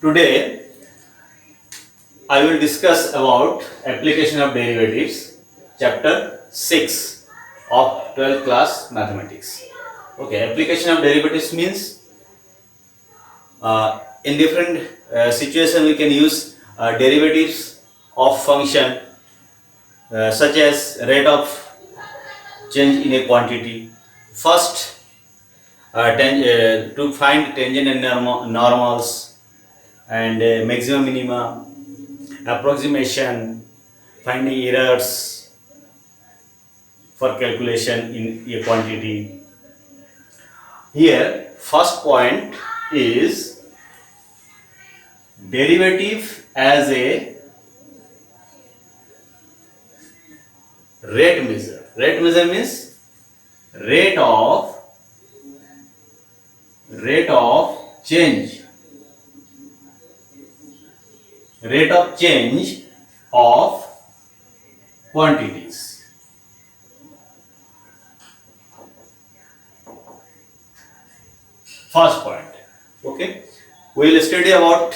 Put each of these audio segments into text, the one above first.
Today I will discuss about application of derivatives, chapter 6 of 12th class mathematics. Okay, application of derivatives means in different situation we can use derivatives of function such as rate of change in a quantity. First, to find tangent and normals and maximum minima, approximation, finding errors for calculation in a quantity. Here, first point is derivative as a rate measure. Rate measure means rate of change. Rate of change of quantities. First point. Okay, we will study about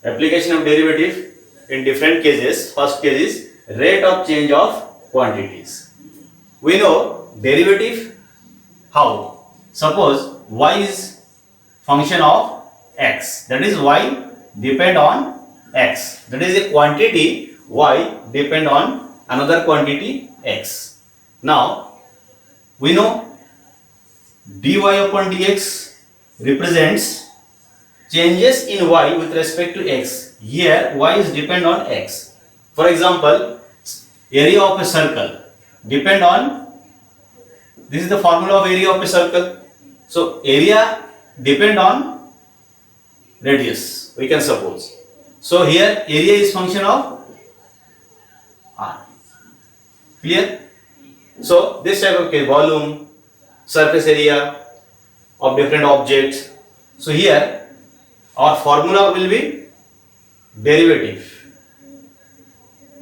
application of derivative in different cases. First case is rate of change of quantities. We know derivative how? Suppose y is function of x, that is y depend on x, that is a quantity y depend on another quantity x. Now we know dy upon dx represents changes in y with respect to x. Here y is depend on x. For example, area of a circle depend on, this is the formula of area of a circle. So area depend on radius, we can suppose. So here area is function of r. Clear? So this type of case, volume, surface area of different objects. So here our formula will be derivative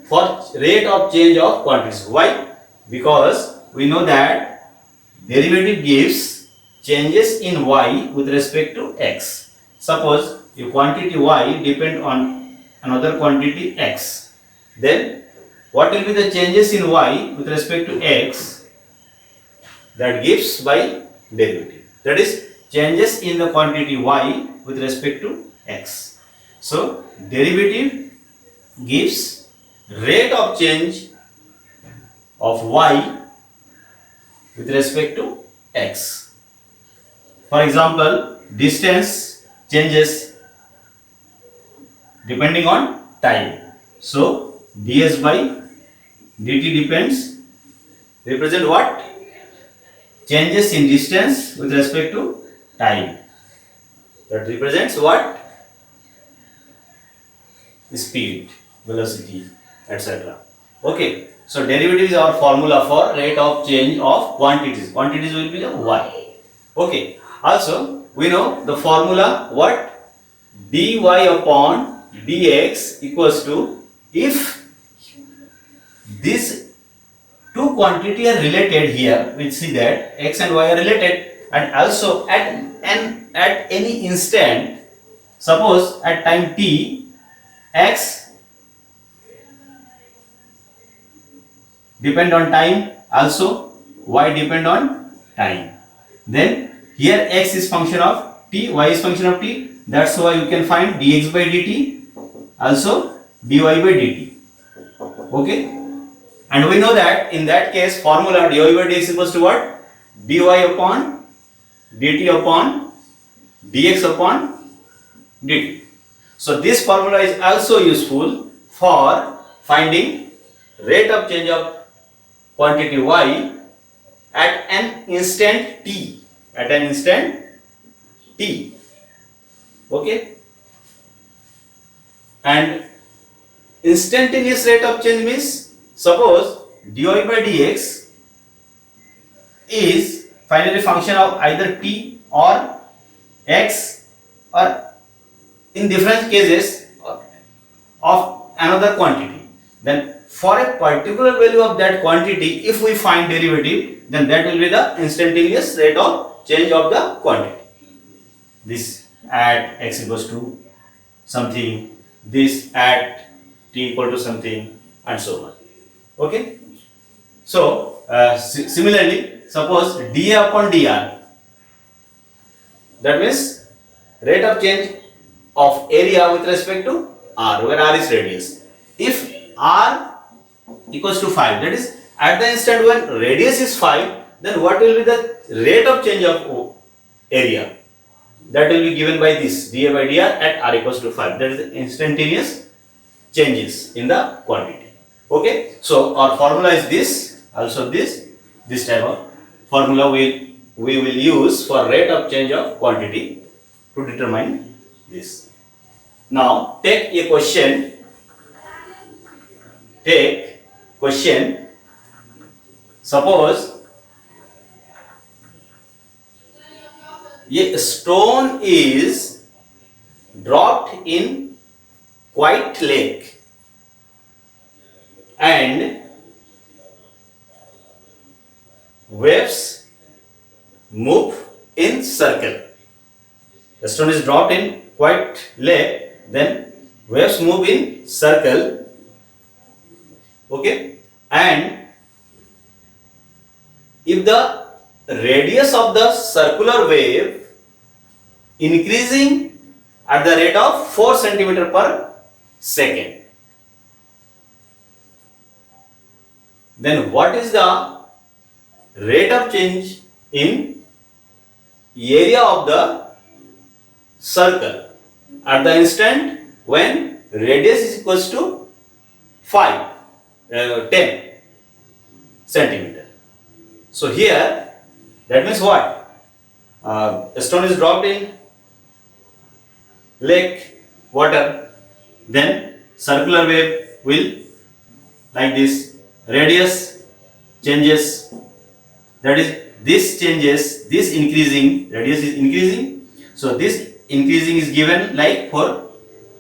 for rate of change of quantities. Why? Because we know that derivative gives changes in y with respect to x. Suppose a quantity y depend on another quantity x, then what will be the changes in y with respect to x? That gives by derivative, that is changes in the quantity y with respect to x. So derivative gives rate of change of y with respect to x. For example, distance changes depending on time. So ds by dt depends, represent what? Changes in distance with respect to time. That represents what? Speed, velocity, etc. Okay, so derivative is our formula for rate of change of quantities. Quantities will be the y. Okay, also we know the formula what? dy upon dx equals to, if these two quantity are related here, we see that x and y are related, and also at any instant, suppose at time t, x depend on time, also y depend on time. Then here x is function of t, y is function of t. That's why you can find dx by dt, also dy by dt. Okay, and we know that in that case formula dy by dx equals to what? dy upon dt upon dx upon dt. So this formula is also useful for finding rate of change of quantity y at an instant t. At an instant t. Okay, and instantaneous rate of change means, suppose dy by dx is finally function of either t or x, or in different cases of another quantity. Then for a particular value of that quantity, if we find derivative, then that will be the instantaneous rate of change of the quantity. This at x equals to something, this at t equal to something, and so on. Okay, so similarly, suppose dA upon dr, that means rate of change of area with respect to r, where r is radius. If r equals to 5, that is at the instant when radius is 5, then what will be the rate of change of area? That will be given by this dA by dr at r equals to 5. That is the instantaneous changes in the quantity. Okay, so our formula is this. Also this type of formula we will use for rate of change of quantity to determine this. Now take a question. Suppose a stone is dropped in quiet lake and waves move in circle. The stone is dropped in quiet lake, then waves move in circle. Okay, and if the radius of the circular wave increasing at the rate of 4 centimeter per second, then what is the rate of change in area of the circle at the instant when radius is equals to 10 centimeter? So here, that means what? A stone is dropped in lake water, then circular wave will like this, radius changes, that is this changes, this increasing, radius is increasing, so this increasing is given like 4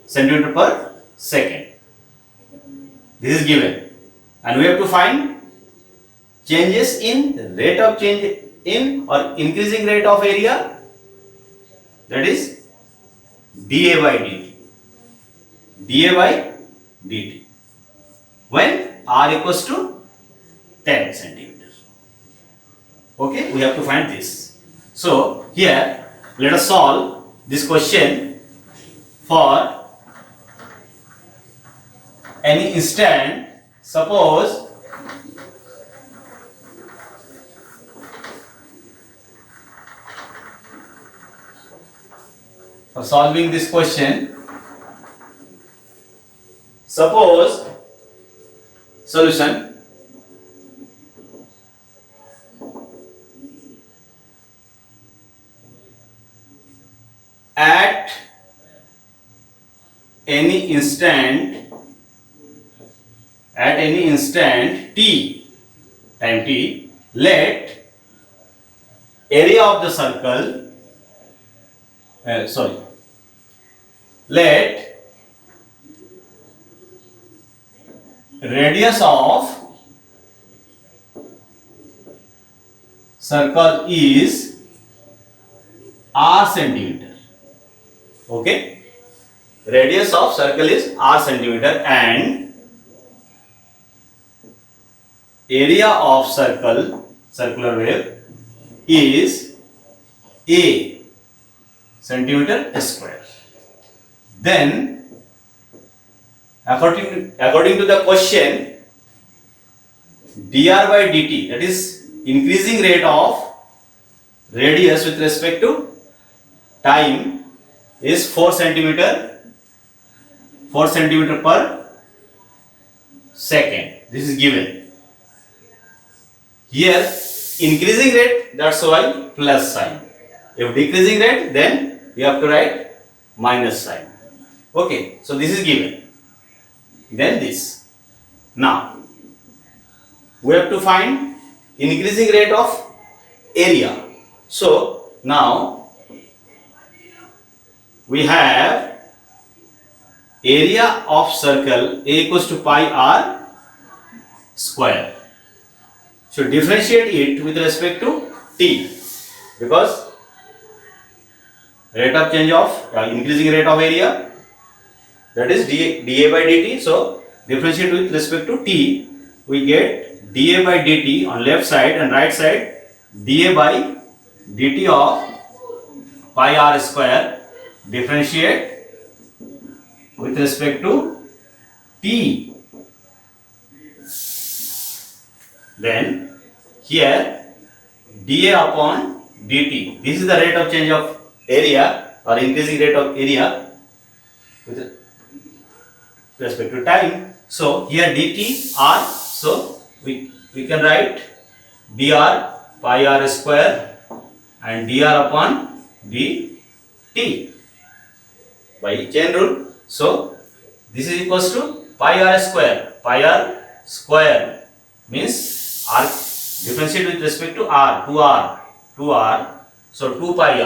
centimeter per second. This is given, and we have to find changes in rate of change in or increasing rate of area, that is dA by dt. dA by dt when r equals to 10 centimeters. Okay, we have to find this. So here let us solve this question for any instant. Suppose for solving this question, suppose solution, at any instant t, time t, let area of the circle, let radius of circle is r centimeter. Okay, radius of circle is r centimeter and area of circular wave is a centimeter square. Then according to the question, dr by dt, that is increasing rate of radius with respect to time, is 4 centimeter per second. This is given. Here increasing rate, that's why plus sign. If decreasing rate, then you have to write minus sign. Okay, so this is given. Then this. Now we have to find increasing rate of area. So now we have area of circle A equals to pi r square. So differentiate it with respect to t, because rate of change of increasing rate of area, that is dA by dt. So differentiate with respect to t, we get dA by dt on left side, and right side dA by dt of pi r square. Differentiate with respect to t. Then here dA upon dt, this is the rate of change of area or increasing rate of area with respect to time. So here dt r, so we can write dr pi r square and dr upon dt by chain rule. So this is equals to pi r square. Pi r square means r, differentiate with respect to r, 2r. So 2 pi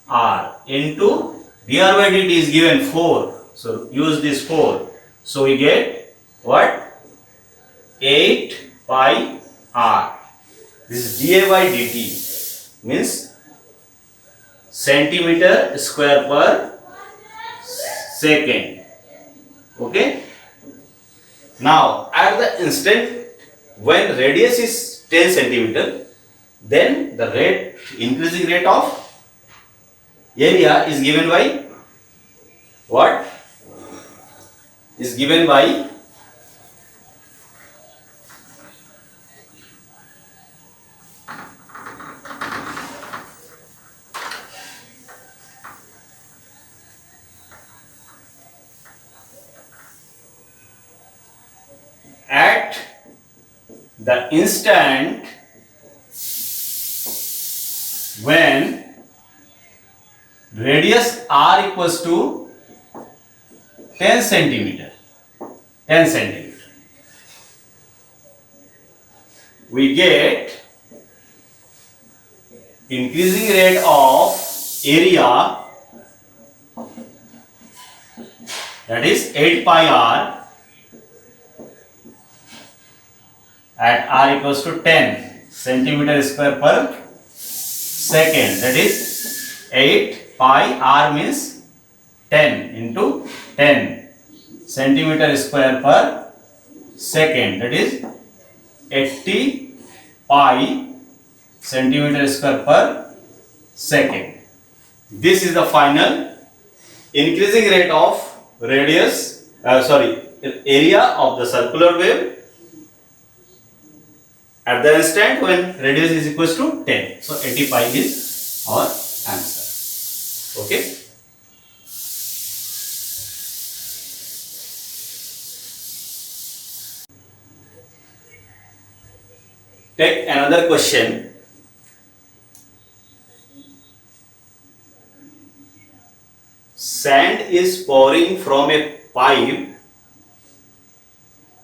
r into dr by dt is given 4. So use this 4. So we get what? 8 pi r. This is dA by dt, means centimeter square per second. Okay. Now at the instant when radius is 10 centimeter, then the rate, increasing rate of area is given by what? Is given by at the instant when radius r equals to 10 centimeter, we get increasing rate of area, that is 8 pi r at r equals to 10 centimeter square per second. That is 8 pi r means 10 into 10 centimeter square per second. That is 80 pi centimeter square per second. This is the final increasing rate of radius, area of the circular wave at the instant when radius is equals to 10. So 80 pi is our answer. Okay. Take another question. Sand is pouring from a pipe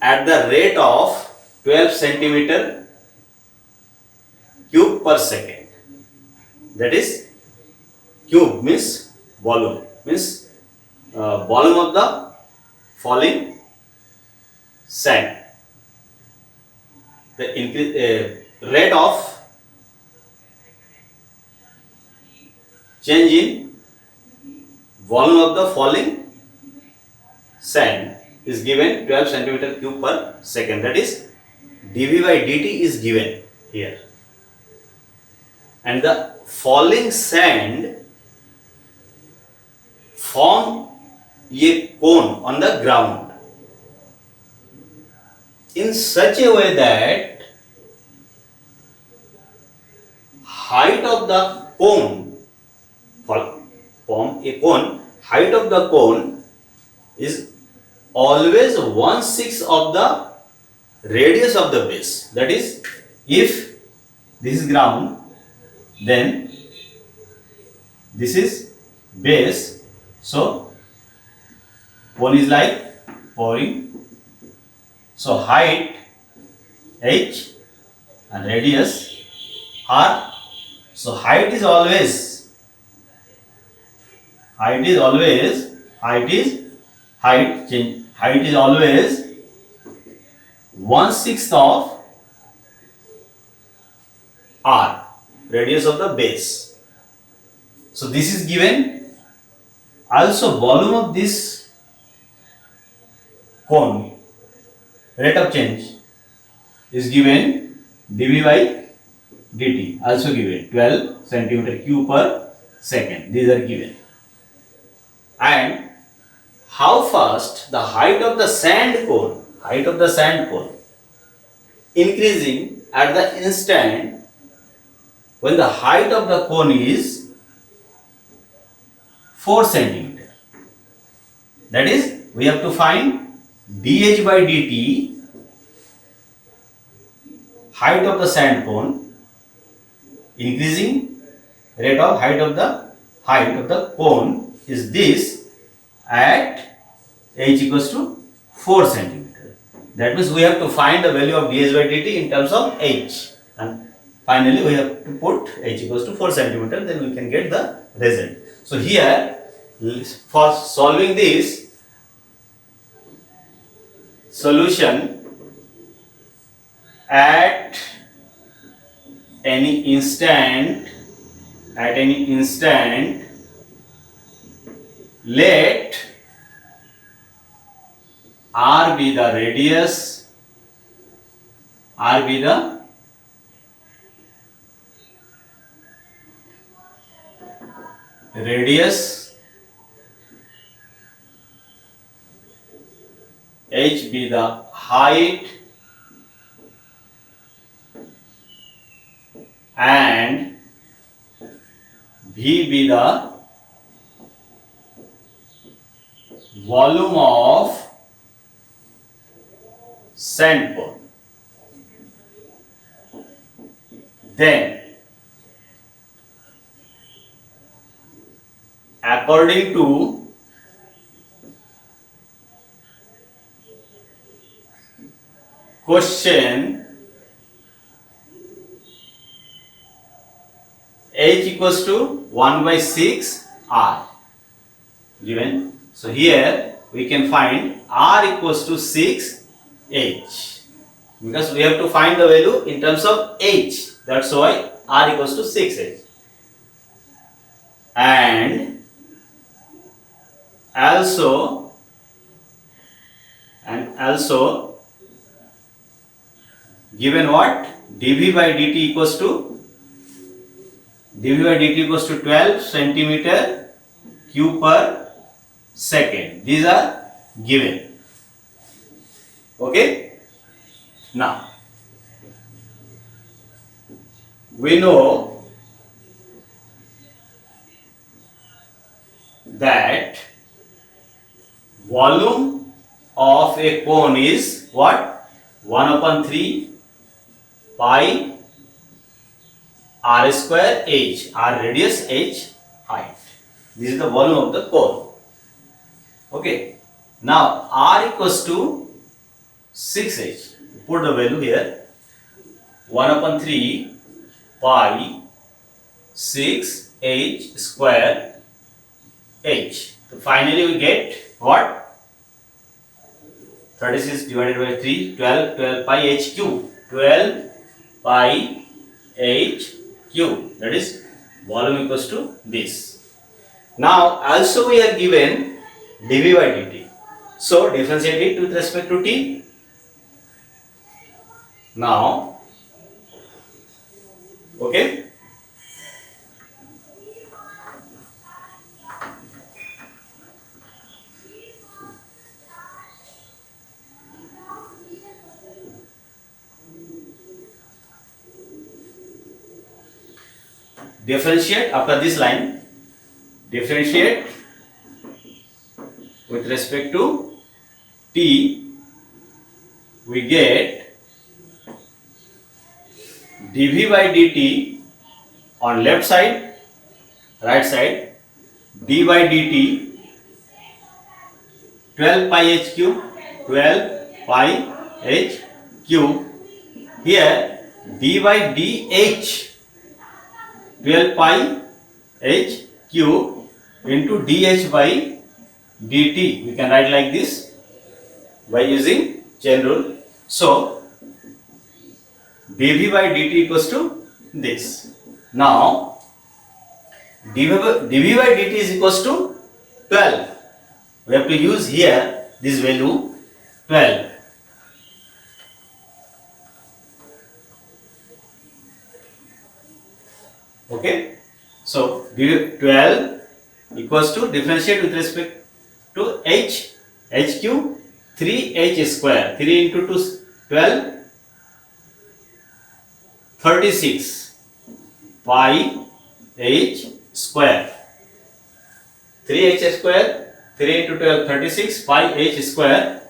at the rate of 12 centimeter cube per second. That is, cube means volume, means volume of the falling sand. The rate of change in volume of the falling sand is given 12 centimeter cube per second. That is, dV by dt is given here. And the falling sand form a cone on the ground in such a way that height of the cone, form a cone, height of the cone is always 1/6 of the radius of the base. That is, if this is ground, then this is base. So cone is like pouring. So height h and radius r. So height is always height is always one-sixth of r, radius of the base. So this is given. Also volume of this cone, rate of change is given dV by dt, also given 12 centimeter cube per second. These are given. And how fast the height of the sand cone increasing at the instant when the height of the cone is 4 centimeter. That is, we have to find dH by dt, height of the sand cone, increasing rate of height of the cone is this at h equals to 4 centimeter. That means we have to find the value of dH by dt in terms of h, and finally we have to put h equals to 4 centimeter, then we can get the result. So here, for solving this solution at any instant, let r be the radius, h be the height, and v be the volume of sand cone. Then according to question, h equals to 1 by 6 r given. So here we can find r equals to 6 h, because we have to find the value in terms of h. That's why r equals to 6 h. And also given what? dV by dt equals to 12 centimeter cube per second. These are given. Okay. Now we know that volume of a cone is what? 1/3 pi r square h, r radius, h height. This is the volume of the cone. Okay. Now r equals to 6h. Put the value here. 1/3 pi 6h square h. So finally we get what? 36 divided by 3, 12 pi h cube. 12 pi h cube. That is volume equals to this. Now also we are given dV by dt. So differentiate it with respect to t. Now, okay. Differentiate after this line. Differentiate with respect to t. We get dV by dt on left side, right side, d by dt 12 pi h cube, 12 pi h cube. Here d by dh 12 pi h cube into dh by dt. We can write like this by using chain rule. So dv by dt equals to this. Now dv by dt is equals to 12. We have to use here this value 12. Okay, so 12 equals to differentiate with respect to h cube 3h square, 3 into 2 12, 36 pi h square, 3h square, 3 into 12 36 pi h square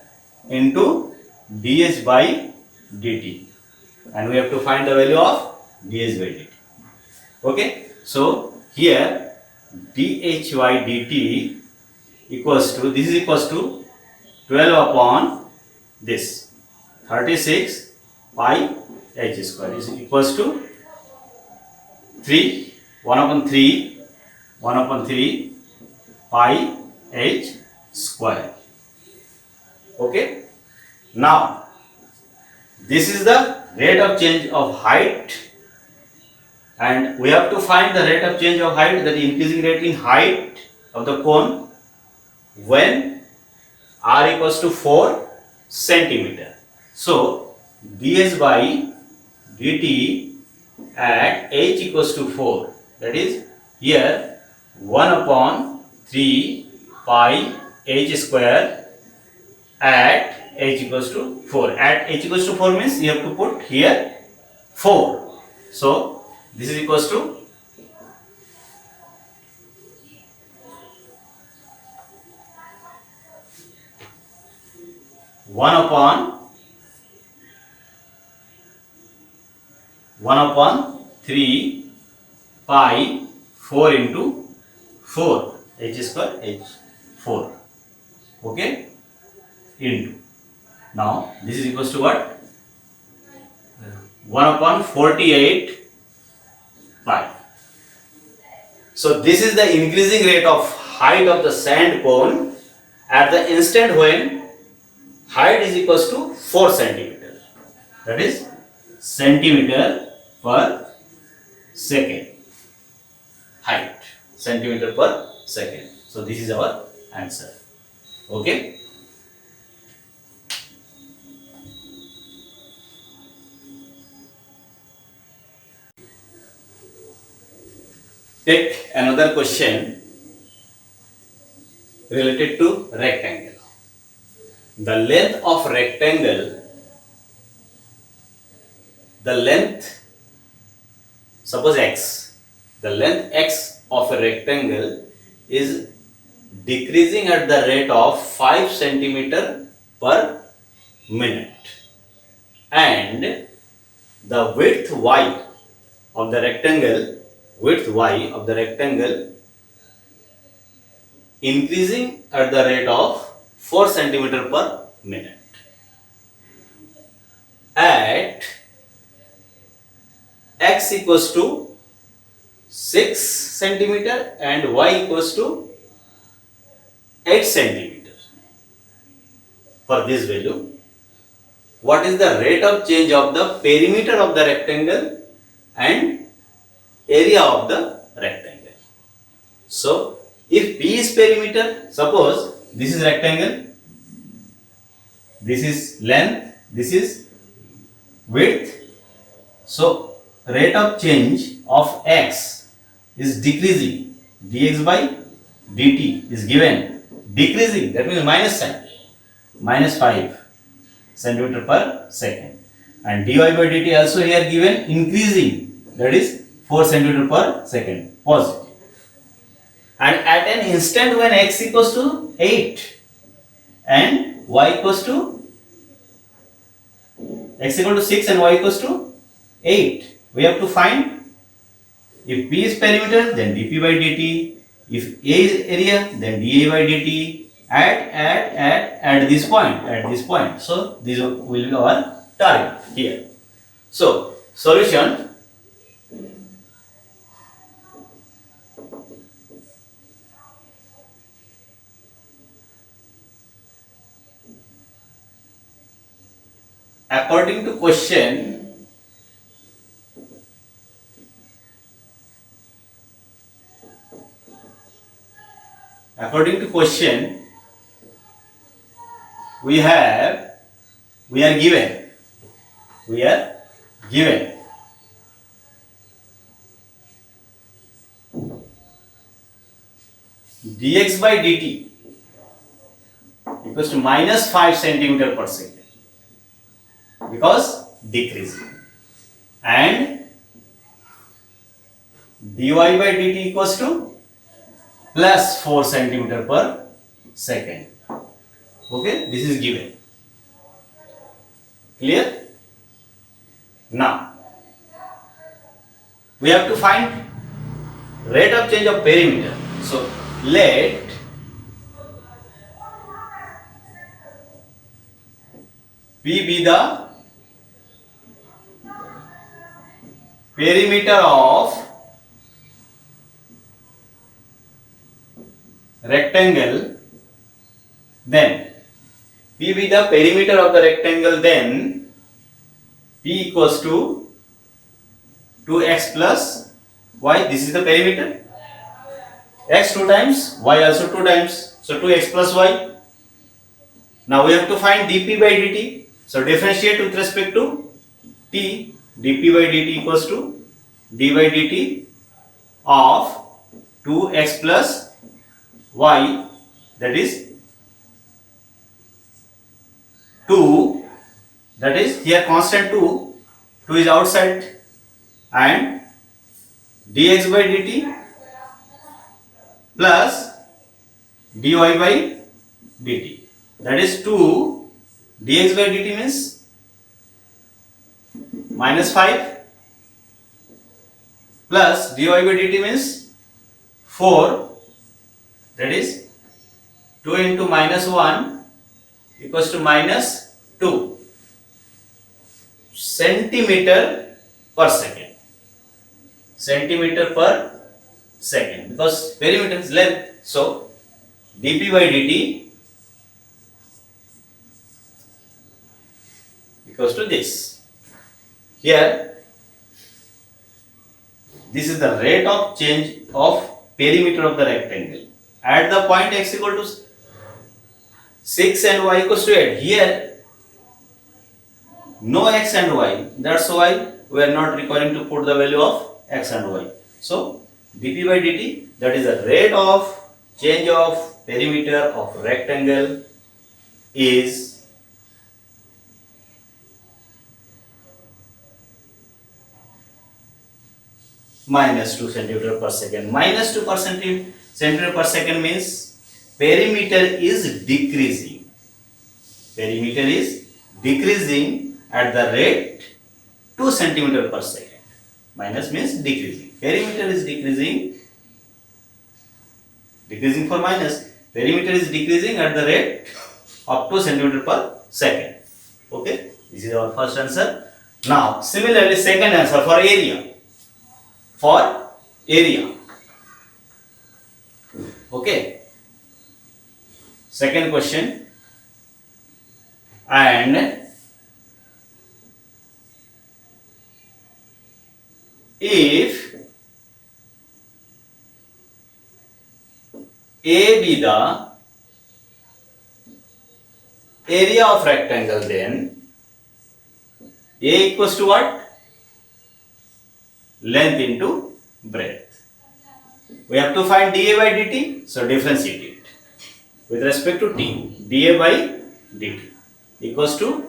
into dh by dt, and we have to find the value of dh by dt. Okay, so here dh by dt equals to, this is equals to 12 upon this 36 pi h square is equals to 3, 1 upon 3 pi h square. Okay, now this is the rate of change of height, and we have to find the rate of change of height, that is increasing rate in height of the cone, when r equals to 4 centimeter. So dh by dt at h equals to 4, that is here 1 upon 3 pi h square at h equals to 4. At h equals to 4 means you have to put here 4. So this is equals to 1 upon 3 pi 4 into 4 h square h 4. Okay, into, now this is equals to what? 1 upon 48 pi. So this is the increasing rate of height of the sand cone at the instant when height is equals to 4 centimeter, that is centimeter per second, height centimeter per second. So this is our answer. Okay, take another question related to rectangle. The length of rectangle, the length, suppose x, the length x of a rectangle is decreasing at the rate of 5 centimeter per minute, and the width y of the rectangle, increasing at the rate of 4 centimeter per minute. At x equals to 6 centimeter and y equals to 8 centimeter. For this value, what is the rate of change of the perimeter of the rectangle and area of the rectangle? So if P is perimeter, suppose this is rectangle, this is length, this is width. So rate of change of x is decreasing, dx by dt is given decreasing, that means minus sign, minus 5 centimeter per second, and dy by dt also here given increasing, that is 4 centimeter per second, positive. And at an instant when x equals to 8 and y equals to, x equal to 6 and y equals to 8, we have to find, if P is perimeter then dp by dt, If A is area, then dA by dt at this point. So this will be our target here. So solution. According to question, we are given dx by dt equals to minus 5 centimeter per second because decreasing, and dy by dt equals to plus 4 centimeter per second. Okay, this is given. Clear? Now we have to find rate of change of perimeter. So let P be the perimeter of rectangle, then P be the perimeter of the rectangle, then P equals to 2x plus y. This is the perimeter. X 2 times, y also 2 times. So 2x plus y. Now we have to find dP by dt. So differentiate with respect to t. dP by dt equals to d by dt of 2x plus y, that is 2, that is here constant 2 is outside, and dx by dt plus dy by dt, that is 2 dx by dt means minus 5 plus dy by dt means 4, that is 2 into minus 1 equals to minus 2 centimeter per second. Centimeter per second, because perimeter is length. So dP by dt equals to this. Here, this is the rate of change of perimeter of the rectangle at the point x equal to 6 and y equals to 8. Here, no x and y. That's why we are not requiring to put the value of x and y. So dP by dt, that is the rate of change of perimeter of rectangle, is minus 2 centimeter per second. Minus 2 centimeter per second means perimeter is decreasing. Perimeter is decreasing at the rate 2 centimeter per second. Minus means decreasing. Perimeter is decreasing. Decreasing for minus. Perimeter is decreasing at the rate of 2 centimeter per second. Okay, this is our first answer. Now, similarly, second answer for area. For area. Okay. Second question. And if A be the area of rectangle, then A equals to what? Length into breadth. We have to find dA by dt, so differentiate it with respect to t. dA by dt equals to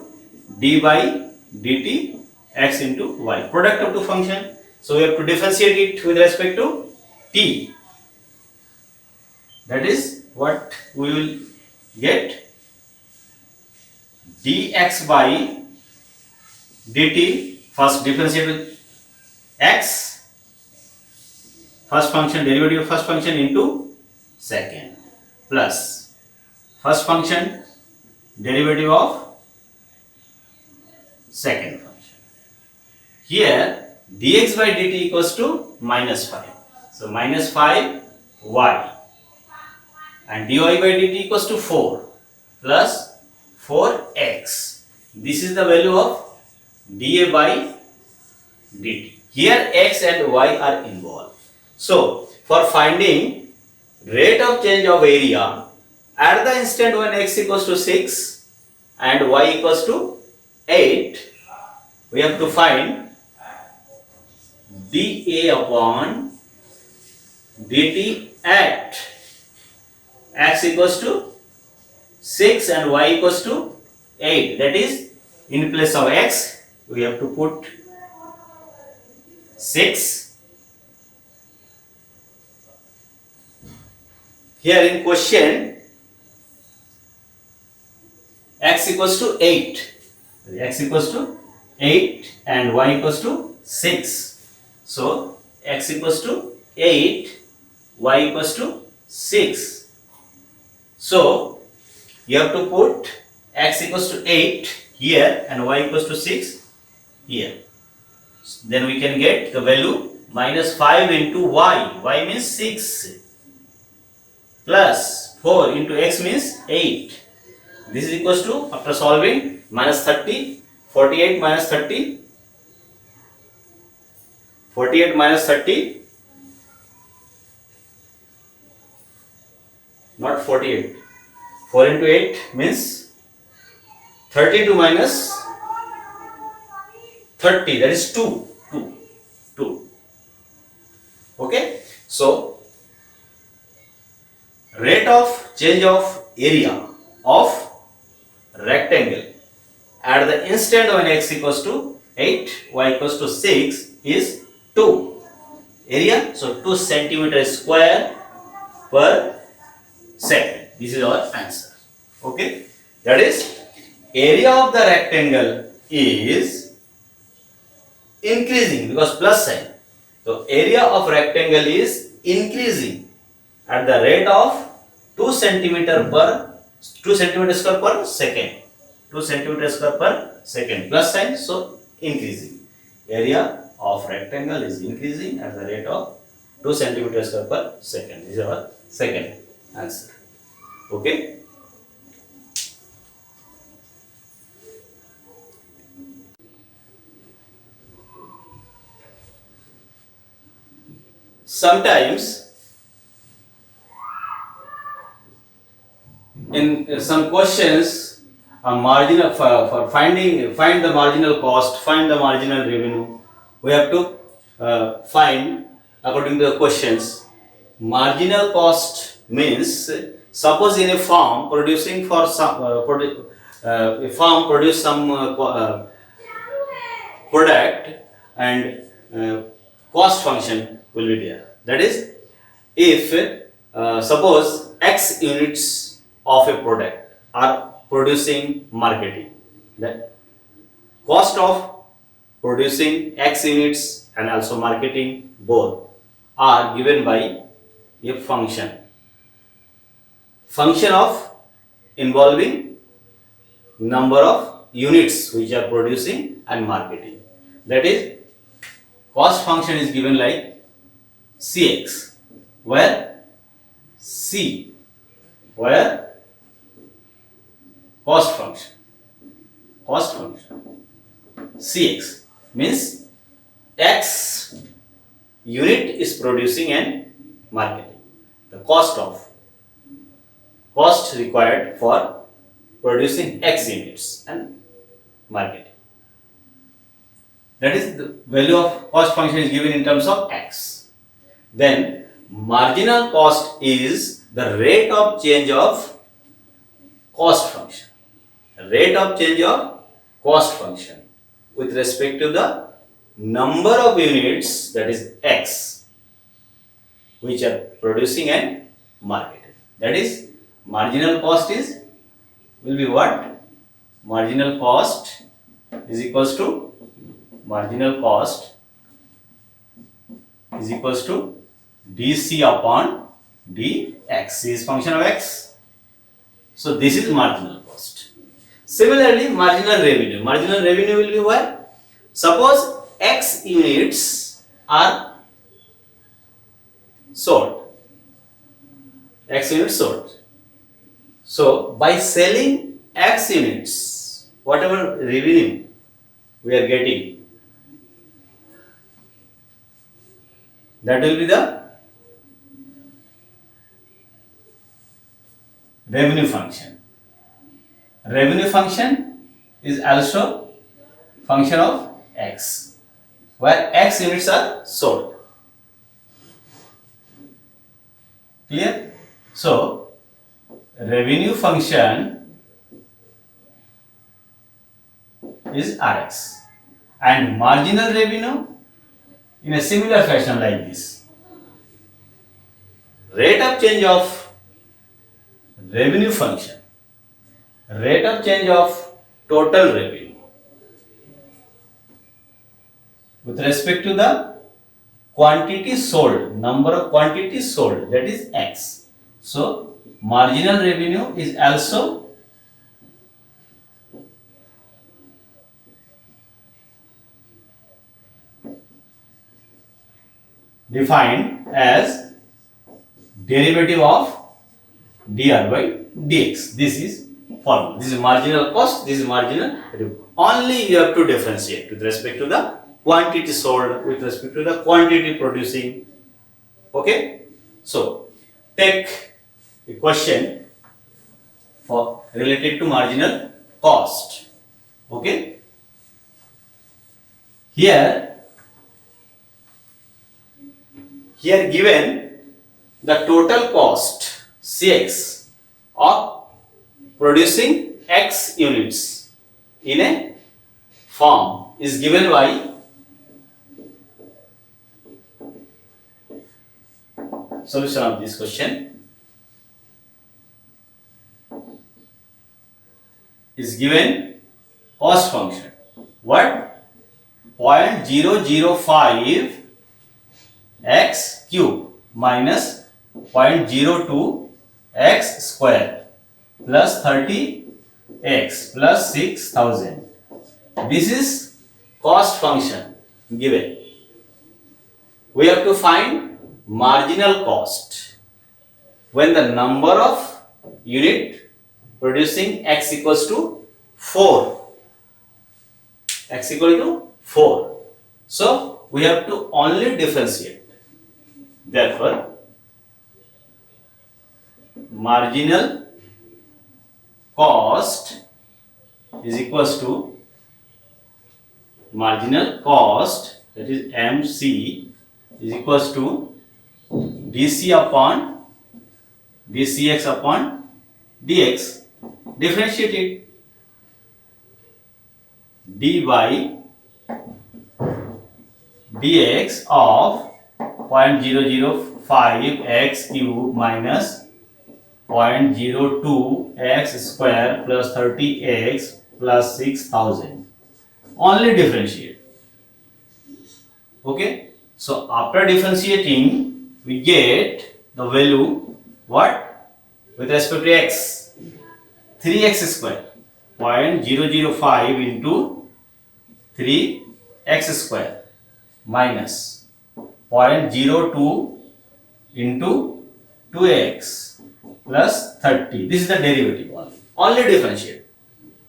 d by dt x into y, product of two function. So we have to differentiate it with respect to t. That is what we will get, dx by dt. First differentiate with x, first function, derivative of first function, into second plus first function derivative of second function. Here dx by dt equals to minus 5. So minus 5y and dy by dt equals to 4 plus 4x. This is the value of dA by dt. Here x and y are involved. So for finding rate of change of area at the instant when x equals to 6 and y equals to 8, we have to find dA upon dt at x equals to 6 and y equals to 8. That is, in place of x we have to put 6. Here in question x equals to 8. X equals to 8 and y equals to 6. So x equals to 8, y equals to 6. So you have to put x equals to 8 here and y equals to 6 here. Then we can get the value minus 5 into y. Y means 6 plus 4 into x means 8. This is equals to, after solving, minus 30, 48 minus 30, 48 minus 30, not 48, 4 into 8 means 32 minus 30, that is 2. Okay, so rate of change of area of rectangle at the instant when x equals to 8, y equals to 6 is 2. Area, so 2 centimeter square per second. This is our answer. Okay, that is, area of the rectangle is increasing because plus sign. So area of rectangle is increasing at the rate of 2 centimeter square per second. 2 centimeter square per second, plus sign, so increasing. Area of rectangle is increasing at the rate of 2 centimeter square per second. This is our second answer. Okay. Sometimes in some questions, a marginal for find the marginal cost, find the marginal revenue, we have to find according to the questions. Marginal cost means, suppose in a farm producing for some a farm produce some product and cost function will be there. That is, if suppose x units of a product are producing marketing, the cost of producing x units and also marketing both are given by a function of involving number of units which are producing and marketing. That is, cost function is given like Cx, where cost function Cx means x unit is producing and marketing. The cost required for producing x units and marketing. That is, the value of cost function is given in terms of x. Then marginal cost is the rate of change of cost function. Rate of change of cost function with respect to the number of units, that is x, which are producing and marketing. That is, marginal cost will be what? Marginal cost is equals to dc upon dx. C is function of x. So this is marginal cost. Similarly, marginal revenue. Marginal revenue will be what? Suppose x units are sold. X units sold. So by selling x units, whatever revenue we are getting, that will be the revenue function. Revenue function is also function of x, where x units are sold. Clear? So revenue function is Rx, and marginal revenue in a similar fashion like this. Rate of change of revenue function, rate of change of total revenue with respect to the quantity sold, number of quantities sold, that is x. So marginal revenue is also defined as derivative of dr by dx. This is formula. This is marginal cost, this is marginal revenue. Only you have to differentiate with respect to the quantity sold, with respect to the quantity producing. Okay? So take a question for related to marginal cost. Okay? Here given the total cost Cx of producing x units in a form is given by solution of this question is given cost function. What? 0.005 x cube minus 0.02 x square plus 30x plus 6000. This is cost function given. We have to find marginal cost when the number of unit producing x equals to 4. X equal to 4. So we have to only differentiate. Therefore, marginal cost is equals to marginal cost, that is MC, is equals to dc upon dcx upon dx. Differentiate it. d by dx of 0.005 x cube minus 0.02 x square plus 30x plus 6000. Only differentiate. Okay. So after differentiating, we get the value what? With respect to x, 3x square. 0.005 into 3x square minus 0.02 into 2x plus 30. This is the derivative only. Only differentiate.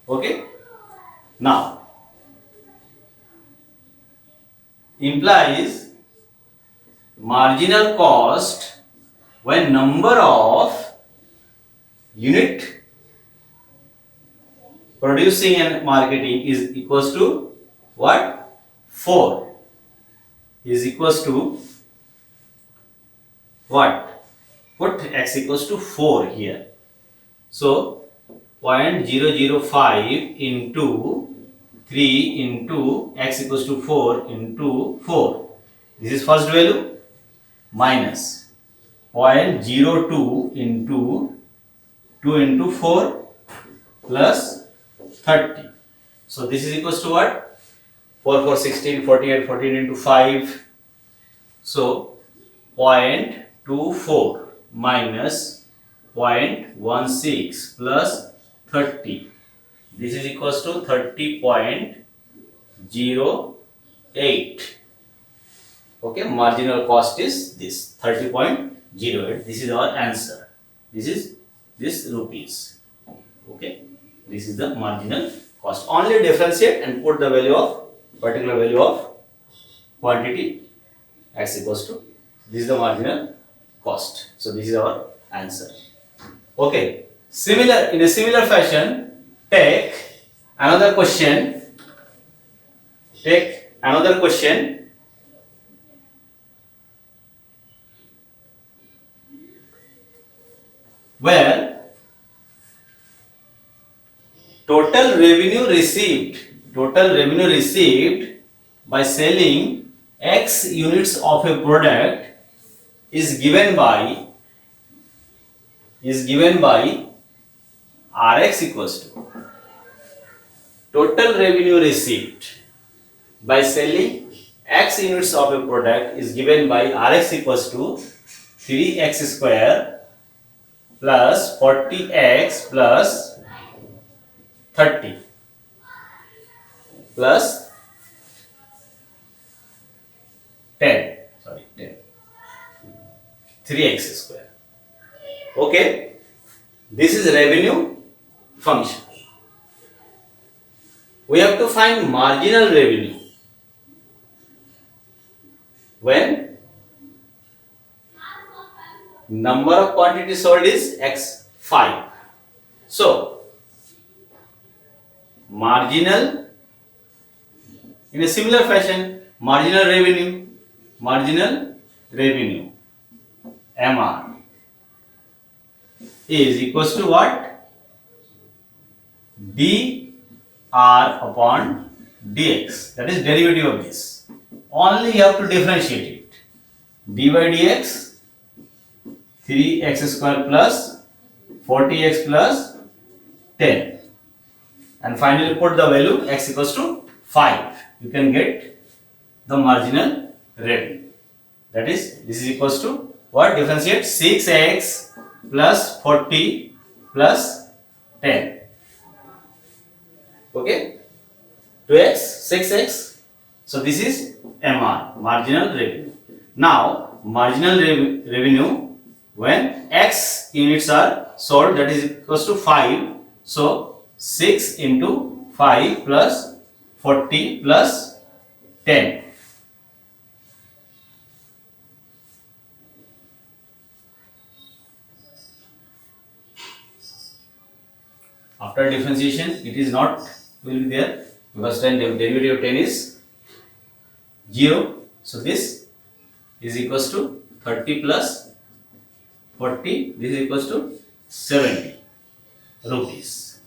Okay. Now, implies marginal cost when number of unit producing and marketing is equals to what? 4 is equals to what? Put x equals to 4 here. So 0.005 into 3 into x equals to 4 into 4. This is first value minus 0.02 into 2 into 4 plus 30. So this is equals to what? 4 4 16, 48, 14 into 5. So 0.24 minus 0.16 plus 30. This is equals to 30.08. Okay, marginal cost is this 30.08. This is our answer. This is this rupees. Okay, this is the marginal cost. Only differentiate and put the value of particular value of quantity x equals to this is the marginal cost. So this is our answer. Okay, in a similar fashion, take another question. Take another question. Where total revenue received by selling X units of a product is given by Rx equals to total revenue received by selling X units of a product is given by Rx equals to 3x square plus 40x plus 30 plus 10 3x square. Okay, this is revenue function. We have to find marginal revenue when number of quantities sold is x5. So marginal, in a similar fashion, marginal revenue MR is equals to what? dr upon dx, that is derivative of this. Only you have to differentiate it. d by dx 3x square plus 40x plus 10, and finally put the value x equals to 5. You can get the marginal revenue. That is, this is equals to what? Differentiate 6x plus 40 plus 10. Okay, 2x, 6x. So this is MR, marginal revenue. Now, marginal revenue when X units are sold, that is equals to 5. So 6 into 5 plus 40 plus 10. After differentiation, it is not will be there because 10 derivative of 10 is 0. So this is equals to 30 plus 40. This is equals to 70 rupees.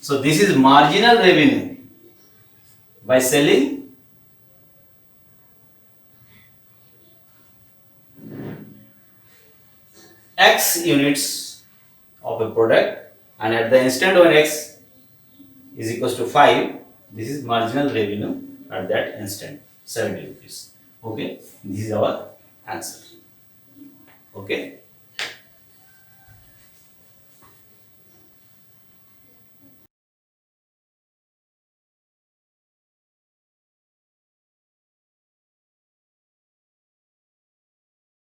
So this is marginal revenue by selling X units of a product, and at the instant when X is equals to 5, this is marginal revenue at that instant, 70 rupees. Okay, this is our answer. Okay.